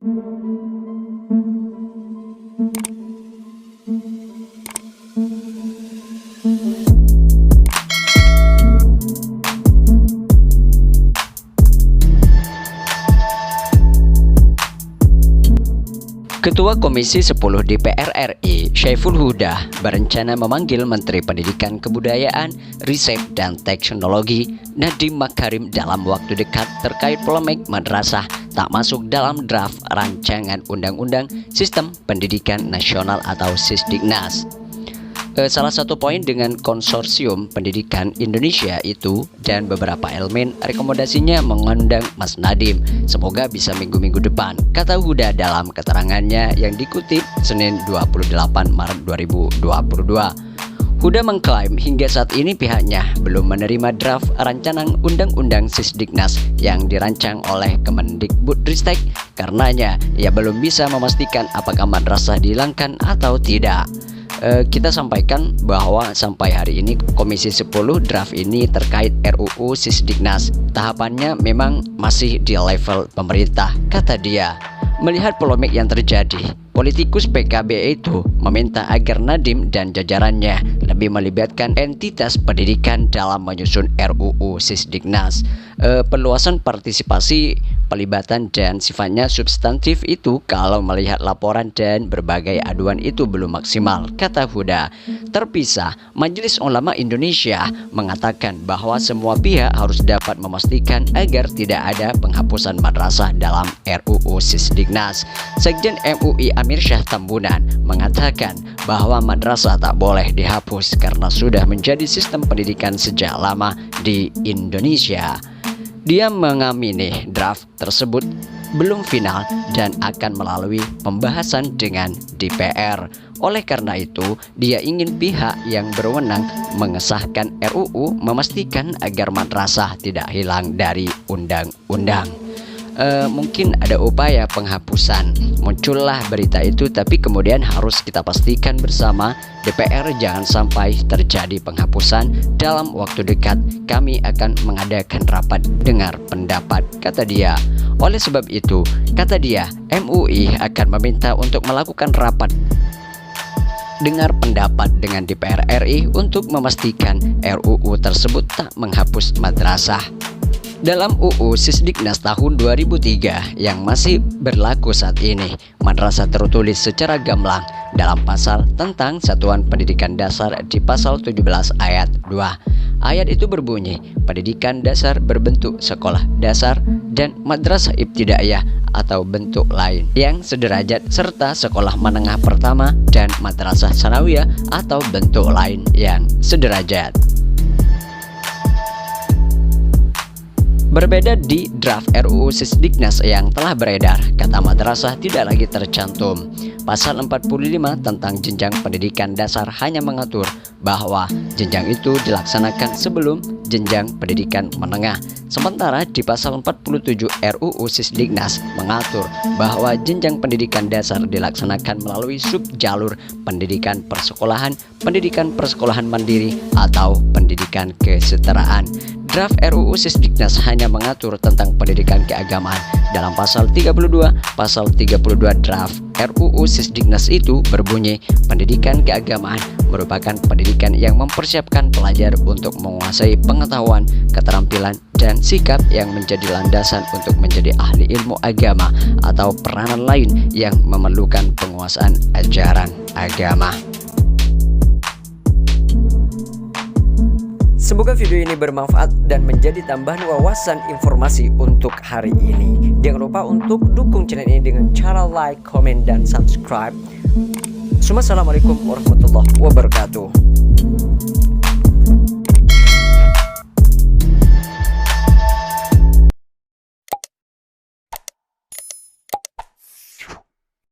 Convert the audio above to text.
Ketua Komisi 10 DPR RI, Syaiful Huda, berencana memanggil Menteri Pendidikan Kebudayaan, Riset dan Teknologi, Nadiem Makarim dalam waktu dekat terkait polemik madrasah tak masuk dalam draft rancangan Undang-Undang Sistem Pendidikan Nasional atau Sisdiknas. Salah satu poin dengan Konsorsium Pendidikan Indonesia itu dan beberapa elemen rekomendasinya mengundang Mas Nadiem. Semoga bisa minggu-minggu depan, kata Huda dalam keterangannya yang dikutip Senin 28 Maret 2022. Huda mengklaim hingga saat ini pihaknya belum menerima draft rancangan Undang-Undang Sisdiknas yang dirancang oleh Kemendikbudristek. Karenanya ia belum bisa memastikan apakah madrasah dihilangkan atau tidak. Kita sampaikan bahwa sampai hari ini Komisi 10 draft ini terkait RUU Sisdiknas tahapannya memang masih di level pemerintah, kata dia. Melihat polemik yang terjadi, politikus PKB itu meminta agar Nadiem dan jajarannya lebih melibatkan entitas pendidikan dalam menyusun RUU Sisdiknas. Perluasan partisipasi, pelibatan dan sifatnya substantif itu kalau melihat laporan dan berbagai aduan itu belum maksimal, kata Huda. Terpisah, Majelis Ulama Indonesia mengatakan bahwa semua pihak harus dapat memastikan agar tidak ada penghapusan madrasah dalam RUU Sisdiknas. Sekjen MUI Amir Syah Tambunan mengatakan bahwa madrasah tak boleh dihapus karena sudah menjadi sistem pendidikan sejak lama di Indonesia. Dia mengamini draft tersebut belum final dan akan melalui pembahasan dengan DPR. Oleh karena itu, dia ingin pihak yang berwenang mengesahkan RUU memastikan agar madrasah tidak hilang dari undang-undang. Mungkin ada upaya penghapusan. Muncullah berita itu, tapi kemudian harus kita pastikan bersama DPR jangan sampai terjadi penghapusan dalam waktu dekat. Kami akan mengadakan rapat dengar pendapat, kata dia. Oleh sebab itu, kata dia, MUI akan meminta untuk melakukan rapat dengar pendapat dengan DPR RI untuk memastikan RUU tersebut tak menghapus madrasah. Dalam UU Sisdiknas tahun 2003 yang masih berlaku saat ini, madrasah tertulis secara gamblang dalam pasal tentang Satuan Pendidikan Dasar di pasal 17 ayat 2. Ayat itu berbunyi, pendidikan dasar berbentuk sekolah dasar dan madrasah ibtidaiyah atau bentuk lain yang sederajat serta sekolah menengah pertama dan madrasah sanawiyah atau bentuk lain yang sederajat. Berbeda di draft RUU Sisdiknas yang telah beredar, kata madrasah tidak lagi tercantum. Pasal 45 tentang jenjang pendidikan dasar hanya mengatur bahwa jenjang itu dilaksanakan sebelum jenjang pendidikan menengah. Sementara di pasal 47 RUU Sisdiknas mengatur bahwa jenjang pendidikan dasar dilaksanakan melalui subjalur pendidikan persekolahan mandiri atau pendidikan kesetaraan. Draft RUU Sisdiknas hanya mengatur tentang pendidikan keagamaan. Dalam pasal 32 draft RUU Sisdiknas itu berbunyi, pendidikan keagamaan merupakan pendidikan yang mempersiapkan pelajar untuk menguasai pengetahuan, keterampilan, dan sikap yang menjadi landasan untuk menjadi ahli ilmu agama atau peranan lain yang memerlukan penguasaan ajaran agama. Semoga video ini bermanfaat dan menjadi tambahan wawasan informasi untuk hari ini. Jangan lupa untuk dukung channel ini dengan cara like, komen, dan subscribe. Assalamualaikum warahmatullahi wabarakatuh.